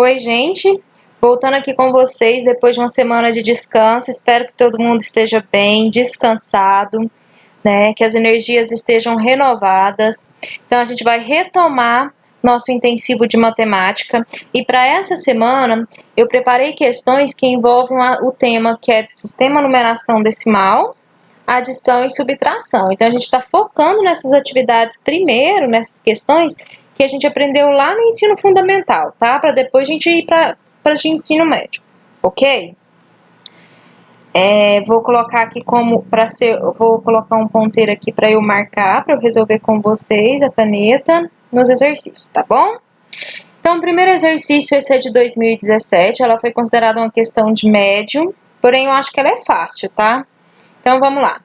Oi, gente. Voltando aqui com vocês depois de uma semana de descanso. Espero que todo mundo esteja bem, descansado, né? Que as energias estejam renovadas. Então, a gente vai retomar nosso intensivo de matemática. E para essa semana, eu preparei questões que envolvem o tema que é sistema numeração decimal, adição e subtração. Então, a gente está focando nessas atividades primeiro, nessas questões que a gente aprendeu lá no ensino fundamental, tá? Para depois a gente ir para o ensino médio, ok? Vou colocar aqui vou colocar um ponteiro aqui para eu marcar, para eu resolver com vocês a caneta nos exercícios, tá bom? Então, o primeiro exercício, esse é de 2017, ela foi considerada uma questão de médio, porém eu acho que ela é fácil, tá? Então, vamos lá.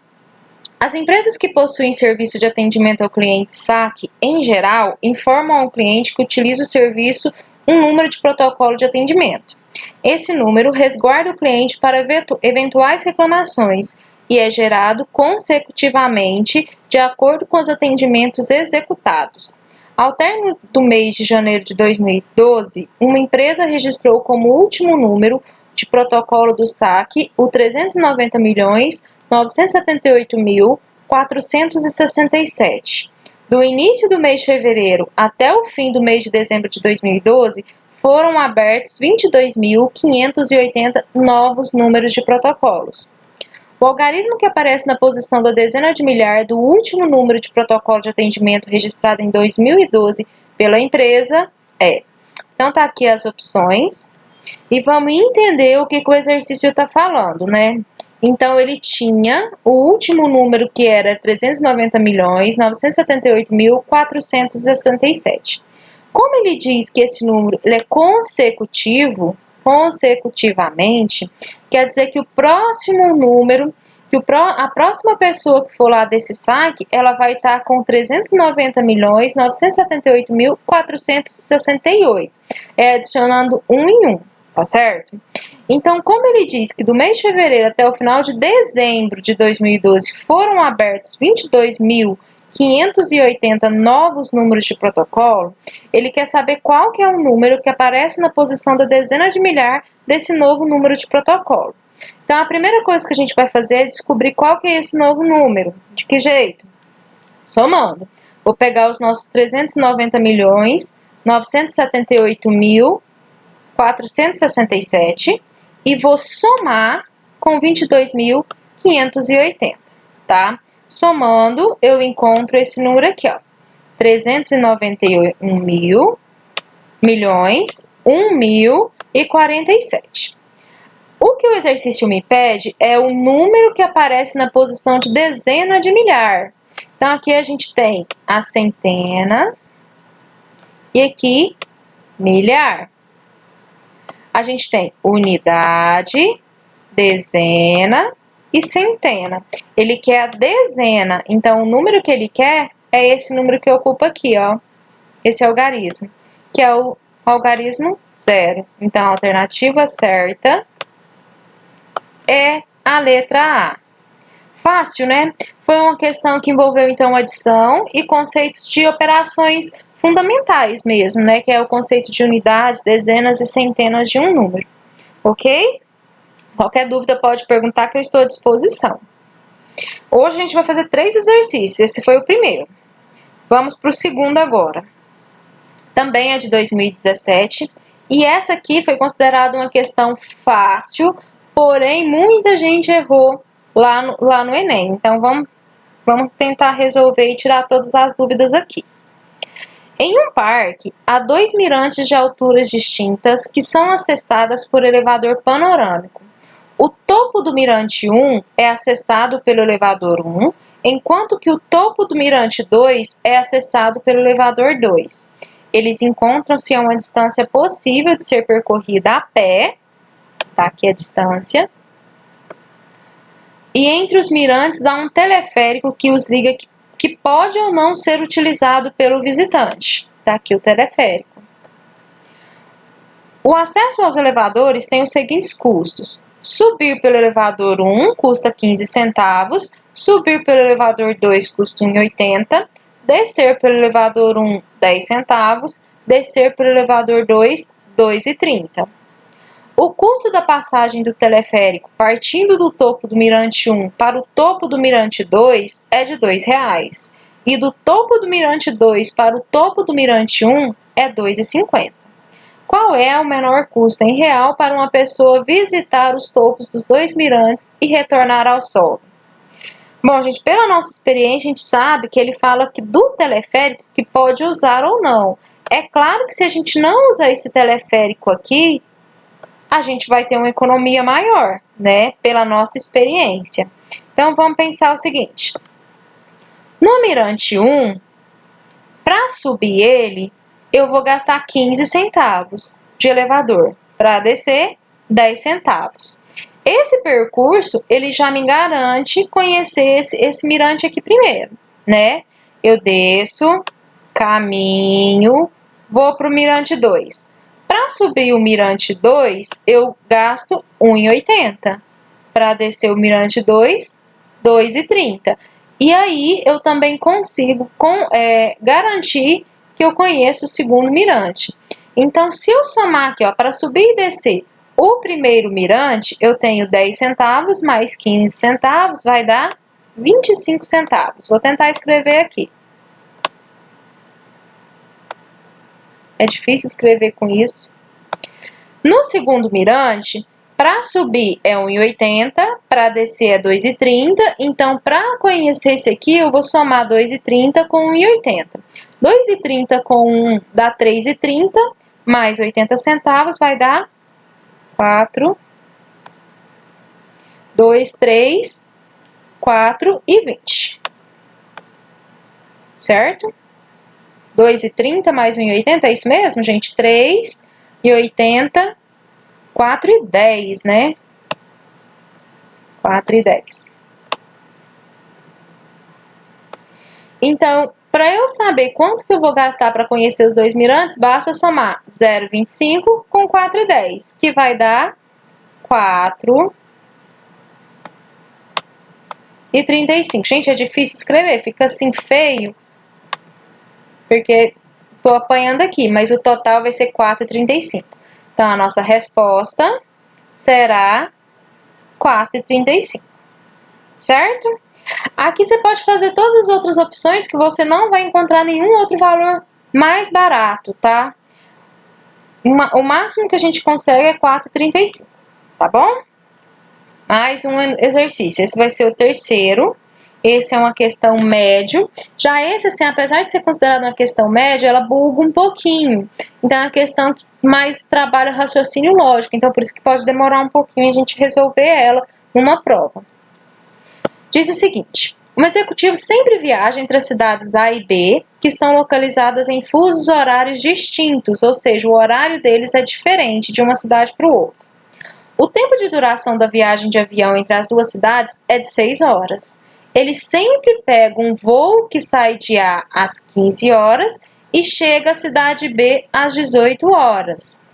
As empresas que possuem serviço de atendimento ao cliente saque, em geral, informam ao cliente que utiliza o serviço um número de protocolo de atendimento. Esse número resguarda o cliente para eventuais reclamações e é gerado consecutivamente de acordo com os atendimentos executados. Ao término do mês de janeiro de 2012, uma empresa registrou como último número de protocolo do saque o 390.978.467. Do início do mês de fevereiro até o fim do mês de dezembro de 2012, foram abertos 22.580 novos números de protocolos. O algarismo que aparece na posição da dezena de milhar do último número de protocolo de atendimento registrado em 2012 pela empresa é. Então, tá aqui as opções. E vamos entender o que o exercício está falando, né? Então, ele tinha o último número que era 390.978.467. Como ele diz que esse número ele é consecutivamente, quer dizer que o próximo número, a próxima pessoa que for lá desse saque, ela vai estar com 390.978.468, adicionando um em um, tá certo? Então, como ele diz que do mês de fevereiro até o final de dezembro de 2012 foram abertos 22.580 novos números de protocolo, ele quer saber qual que é o número que aparece na posição da dezena de milhar desse novo número de protocolo. Então, a primeira coisa que a gente vai fazer é descobrir qual que é esse novo número. De que jeito? Somando. Vou pegar os nossos 390.978.467 e vou somar com 22.580, tá? Somando, eu encontro esse número aqui, ó. 391.1.047. O que o exercício me pede é o número que aparece na posição de dezena de milhar. Então, aqui a gente tem as centenas e aqui milhar. A gente tem unidade, dezena e centena. Ele quer a dezena, então o número que ele quer é esse número que ocupa aqui, ó. Esse algarismo, que é o algarismo zero. Então, a alternativa certa é a letra A. Fácil, né? Foi uma questão que envolveu, então, adição e conceitos de operações fundamentais mesmo, né? Que é o conceito de unidades, dezenas e centenas de um número. Ok? Qualquer dúvida pode perguntar que eu estou à disposição. Hoje a gente vai fazer 3 exercícios. Esse foi o primeiro. Vamos para o segundo agora. Também é de 2017. E essa aqui foi considerada uma questão fácil, porém muita gente errou lá no Enem. Então, vamos tentar resolver e tirar todas as dúvidas aqui. Em um parque, há 2 mirantes de alturas distintas que são acessadas por elevador panorâmico. O topo do mirante 1 é acessado pelo elevador 1, enquanto que o topo do mirante 2 é acessado pelo elevador 2. Eles encontram-se a uma distância possível de ser percorrida a pé, tá aqui a distância, e entre os mirantes há um teleférico que os liga que pode ou não ser utilizado pelo visitante. Tá aqui o teleférico. O acesso aos elevadores tem os seguintes custos. Subir pelo elevador 1 custa 15 centavos, subir pelo elevador 2 custa 1,80, descer pelo elevador 1, 10 centavos, descer pelo elevador 2, 2,30. O custo da passagem do teleférico partindo do topo do mirante 1 para o topo do mirante 2 é de R$ 2,00 e do topo do mirante 2 para o topo do mirante 1 é R$ 2,50. Qual é o menor custo em real para uma pessoa visitar os topos dos dois mirantes e retornar ao solo? Bom, gente, pela nossa experiência, a gente sabe que ele fala que do teleférico que pode usar ou não. É claro que se a gente não usar esse teleférico aqui, a gente vai ter uma economia maior, né? Pela nossa experiência. Então, vamos pensar o seguinte. No mirante 1, para subir ele, eu vou gastar 15 centavos de elevador. Para descer, 10 centavos. Esse percurso, ele já me garante conhecer esse mirante aqui primeiro, né? Eu desço, caminho, vou para o mirante 2. Para subir o mirante 2, eu gasto R$ 1,80. Para descer o mirante 2, R$ 2,30. E aí, eu também consigo garantir que eu conheço o segundo mirante. Então, se eu somar aqui, para subir e descer o primeiro mirante, eu tenho 10 centavos mais 15 centavos, vai dar 25 centavos. Vou tentar escrever aqui. É difícil escrever com isso. No segundo mirante, para subir é 1,80, para descer é 2,30. Então, para conhecer esse aqui, eu vou somar 2,30 com 1,80. 2,30 com 1 dá 3,30, mais 80 centavos vai dar 4, 2, 3, 4,20. Certo? 2,30 mais 1,80, é isso mesmo, gente? 3,80, 4,10, né? 4,10. Então, para eu saber quanto que eu vou gastar para conhecer os dois mirantes, basta somar 0,25 com 4,10, que vai dar 4,35. Gente, é difícil escrever, fica assim feio, porque estou apanhando aqui, mas o total vai ser 4,35. Então, a nossa resposta será 4,35, certo? Aqui você pode fazer todas as outras opções que você não vai encontrar nenhum outro valor mais barato, tá? O máximo que a gente consegue é 4,35, tá bom? Mais um exercício, esse vai ser o terceiro. Esse é uma questão médio. Já esse, assim, apesar de ser considerado uma questão média, ela buga um pouquinho. Então, é uma questão que mais trabalha raciocínio lógico. Então, por isso que pode demorar um pouquinho a gente resolver ela numa prova. Diz o seguinte: um executivo sempre viaja entre as cidades A e B, que estão localizadas em fusos horários distintos, ou seja, o horário deles é diferente de uma cidade para o outro. O tempo de duração da viagem de avião entre as duas cidades é de 6 horas. Ele sempre pega um voo que sai de A às 15 horas e chega à cidade B às 18 horas,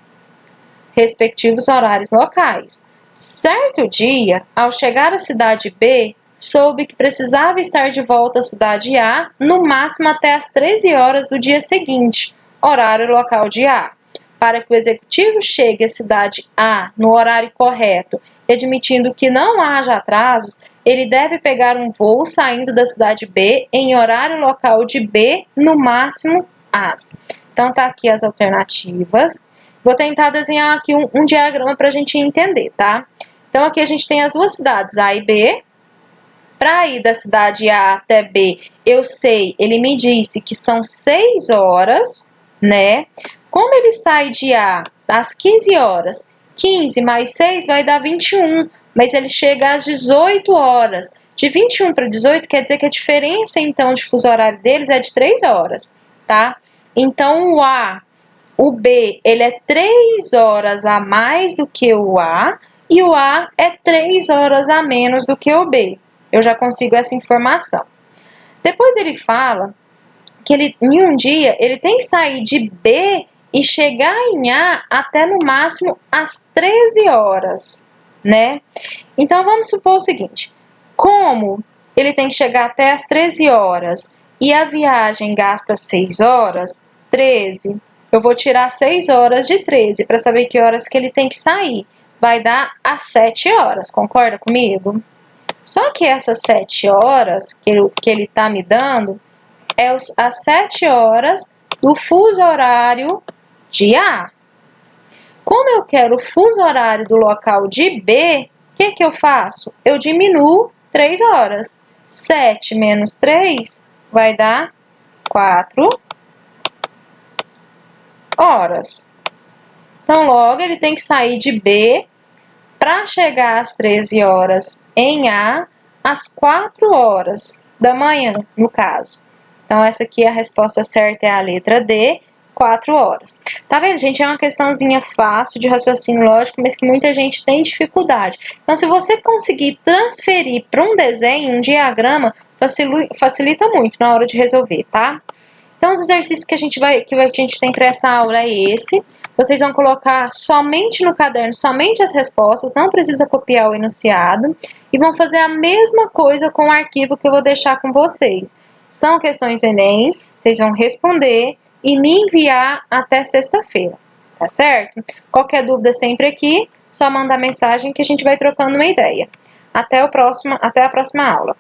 respectivos horários locais. Certo dia, ao chegar à cidade B, soube que precisava estar de volta à cidade A, no máximo até às 13 horas do dia seguinte, horário local de A. Para que o executivo chegue à cidade A no horário correto, admitindo que não haja atrasos, ele deve pegar um voo saindo da cidade B em horário local de B, no máximo às. Então, tá aqui as alternativas. Vou tentar desenhar aqui um diagrama para a gente entender, tá? Então, aqui a gente tem as duas cidades, A e B. Para ir da cidade A até B, eu sei, ele me disse que são 6 horas, né? Como ele sai de A às 15 horas, 15 mais 6 vai dar 21, mas ele chega às 18 horas. De 21 para 18 quer dizer que a diferença, então, de fuso horário deles é de 3 horas, tá? Então, o B, ele é 3 horas a mais do que o A, e o A é 3 horas a menos do que o B. Eu já consigo essa informação. Depois ele fala que em um dia ele tem que sair de B e chegar em A até no máximo às 13 horas, né? Então vamos supor o seguinte: como ele tem que chegar até às 13 horas e a viagem gasta 6 horas, 13 eu vou tirar 6 horas de 13 para saber que horas que ele tem que sair. Vai dar às 7 horas, concorda comigo? Só que essas 7 horas que ele tá me dando é as 7 horas do fuso horário de A. Como eu quero o fuso horário do local de B, o que eu faço? Eu diminuo 3 horas. 7 menos 3 vai dar 4 horas. Então, logo, ele tem que sair de B para chegar às 13 horas em A, às 4 horas da manhã, no caso. Então, essa aqui, a resposta certa é a letra D, 4 horas. Tá vendo, gente? É uma questãozinha fácil de raciocínio lógico, mas que muita gente tem dificuldade. Então, se você conseguir transferir para um desenho, um diagrama, facilita muito na hora de resolver, tá? Então, os exercícios que a gente tem para essa aula é esse. Vocês vão colocar somente no caderno, somente as respostas, não precisa copiar o enunciado. E vão fazer a mesma coisa com o arquivo que eu vou deixar com vocês. São questões do Enem, vocês vão responder e me enviar até sexta-feira, tá certo? Qualquer dúvida sempre aqui, só mandar mensagem que a gente vai trocando uma ideia. Até a próxima aula.